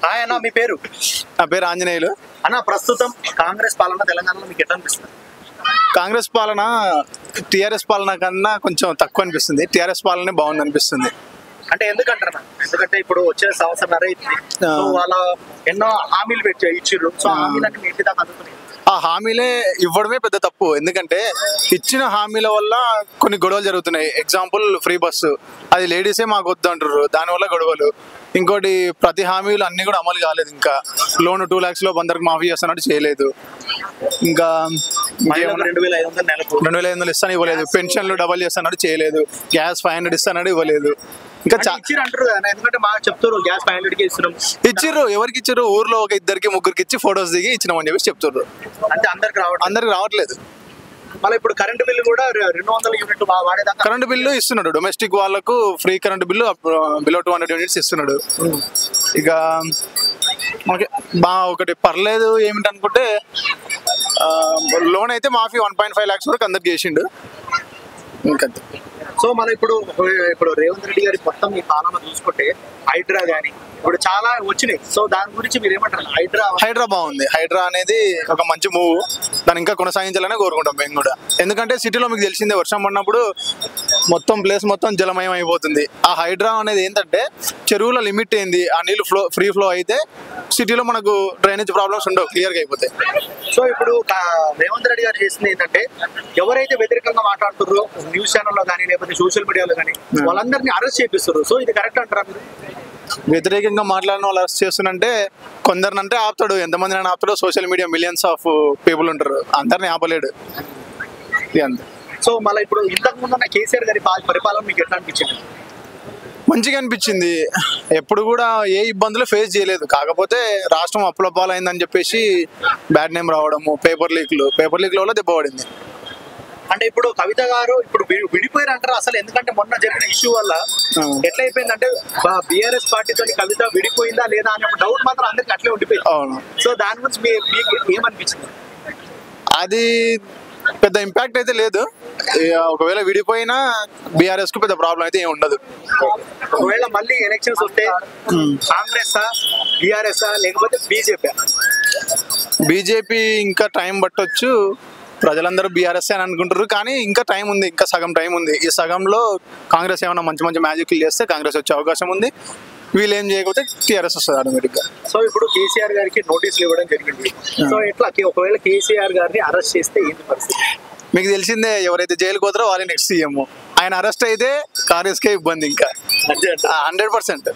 Hi అన్న, మీ పేరు? నా పేరు ఆంజనేయులు. అన్న, ప్రస్తుతం కాంగ్రెస్ పాలన తెలంగాణలో మీకు ఎట్లా అనిపిస్తుంది? కాంగ్రెస్ పాలన టీఆర్ఎస్ పాలన కన్నా కొంచెం తక్కువ అనిపిస్తుంది. టీఆర్ఎస్ పాలనే బాగుంది అనిపిస్తుంది. అంటే ఎందుకంటారు? ఎందుకంటే ఇప్పుడు వచ్చే సంవత్సరం అవుతుంది, సో వాళ్ళ ఎన్నో హామీలు ఇచ్చిర్రు. సో హామీలన్నీ మీ ఇంటి దాకా అందుతున్నాయి. ఆ హామీలే ఇవ్వడమే పెద్ద తప్పు. ఎందుకంటే ఇచ్చిన హామీల వల్ల కొన్ని గొడవలు జరుగుతున్నాయి. ఎగ్జాంపుల్ ఫ్రీ బస్సు, అది లేడీసే మాకు వద్దు అంటారు, దానివల్ల గొడవలు. ఇంకోటి ప్రతి హామీలు అన్ని కూడా అమలు కాలేదు. ఇంకా లోన్ 2 lakhs లో అందరికి మాఫీ చేస్తున్నట్టు చేయలేదు. ఇంకా 2500 ఇస్తాను ఇవ్వలేదు. పెన్షన్లు డబల్ చేస్తున్నట్టు చేయలేదు. గ్యాస్ 500 ఇస్తానట్టు ఇవ్వలేదు. ఇంకా అంటారు కదా, ఎందుకంటే మాకు చెప్తారు గ్యాస్ 500కి ఇస్తున్నాం. ఇచ్చిర్రు. ఎవరికి ఇచ్చారు? ఊర్లో ఒక 2-3 ఇచ్చి ఫొటోస్ దిగి ఇచ్చినామని చెప్పి చెప్తారు. అంటే అందరికి రావట్లేదు. మళ్ళీ ఇప్పుడు కరెంటు బిల్లు కూడా 200 యూనిట్లు వాడేదాకా కరెంటు బిల్లు ఇస్తున్నాడు. డొమెస్టిక్ వాళ్ళకు free current bill below 200 units ఇస్తున్నాడు. ఇక మనకి ఒకటి పర్లేదు ఏమిటనుకుంటే, లోన్ అయితే మాఫీ 1.5 lakhs వరకు అందరికి చేసిండు. ఇంకంతే. సో మళ్ళీ ఇప్పుడు రేవంత్ రెడ్డి గారి మొత్తం ఈ పాలన చూసుకుంటే హైడ్రా కానీ ఇప్పుడు చాలా వచ్చినాయి. సో దాని గురించి మీరు ఏమంటారు? హైడ్రా బాగుంది. హైడ్రా అనేది ఒక మంచి మూవ్. దాన్ని ఇంకా కొనసాగించాలని కోరుకుంటాం మేము కూడా. ఎందుకంటే సిటీలో మీకు తెలిసిందే, వర్షం పడినప్పుడు మొత్తం ప్లేస్ మొత్తం జలమయం అయిపోతుంది. ఆ హైడ్రా అనేది ఏంటంటే చెరువుల లిమిట్ ఏంది, ఆ నీళ్ళు ఫ్రీ ఫ్లో అయితే సిటీలో మనకు డ్రైనేజ్ ప్రాబ్లమ్స్ ఉండవు, క్లియర్గా అయిపోతాయి. సో ఇప్పుడు రేవంత్ రెడ్డి గారు చేసింది ఏంటంటే, ఎవరైతే వ్యతిరేకంగా మాట్లాడుతారో న్యూస్ ఛానల్లో కానీ లేకపోతే సోషల్ మీడియాలో కానీ వాళ్ళందరినీ అరెస్ట్ చేపిస్తారు. సో ఇది కరెక్ట్ అంటారా మీరు? వ్యతిరేకంగా మాట్లాడిన వాళ్ళు అరెస్ట్ చేస్తున్నంటే కొందరినంటే ఆపుతాడు. ఎంతమందిని ఆపుతాడో. Social media millions of people ఉంటారు, అందరిని ఆపలేడు. అంతే. సో మళ్ళీ ఇప్పుడు ఇంతకు ముందున్న కేసీఆర్ గారి పరిపాలన మీకు ఎట్లా అనిపించింది? మంచిగా అనిపించింది. ఎప్పుడు కూడా ఏ ఇబ్బందులు ఫేస్ చేయలేదు. కాకపోతే రాష్ట్రం అప్పులపాలైందని చెప్పేసి బ్యాడ్ నేమ్ రావడము, పేపర్ లీక్ల వల్ల దెబ్బ పడింది. అంటే ఇప్పుడు కవిత గారు ఇప్పుడు విడిపోయారు అంటారు అసలు? ఎందుకంటే మొన్న జరిగిన ఇష్యూ వల్ల ఎట్లా అయిపోయిందంటే బీఆర్ఎస్ పార్టీతో కవిత విడిపోయిందా లేదా అనే డౌట్ మాత్రం అందరికి అట్లే ఉండిపోయింది. సో దాని గురించి మీకు ఏమనిపించింది? అది పెద్ద ఇంపాక్ట్ అయితే లేదు. ఒకవేళ విడిపోయినా బీఆర్ఎస్ కు పెద్ద ప్రాబ్లం అయితే ఏమి ఉండదు. ఒకవేళ మళ్ళీ ఎలక్షన్స్ వస్తే కాంగ్రెస్ బీఆర్ఎస్ లేకపోతే బీజేపీ ఇంకా టైం పట్టొచ్చు. ప్రజలందరూ బీఆర్ఎస్ అని అనుకుంటారు, కానీ ఇంకా టైం ఉంది. ఇంకా సగం టైం ఉంది. ఈ సగంలో కాంగ్రెస్ ఏమైనా మంచి మ్యాజిక్లు చేస్తే కాంగ్రెస్ వచ్చే అవకాశం ఉంది. వీళ్ళు ఏం చేయకపోతే టీఆర్ఎస్ వస్తుంది ఆటోమేటిక్గా. సో ఇప్పుడు కేసీఆర్ గారికి నోటీసులు ఇవ్వడం జరిగింది. సో ఎట్లా ఒకవేళ కేసీఆర్ గారిని అరెస్ట్ చేస్తే ఏంటి పరిస్థితి? మీకు తెలిసిందే, ఎవరైతే జైలుకి పోతారో వాళ్ళే నెక్స్ట్ సీఎం. ఆయన అరెస్ట్ అయితే కాంగ్రెస్కే ఇబ్బంది ఇంకా 100%.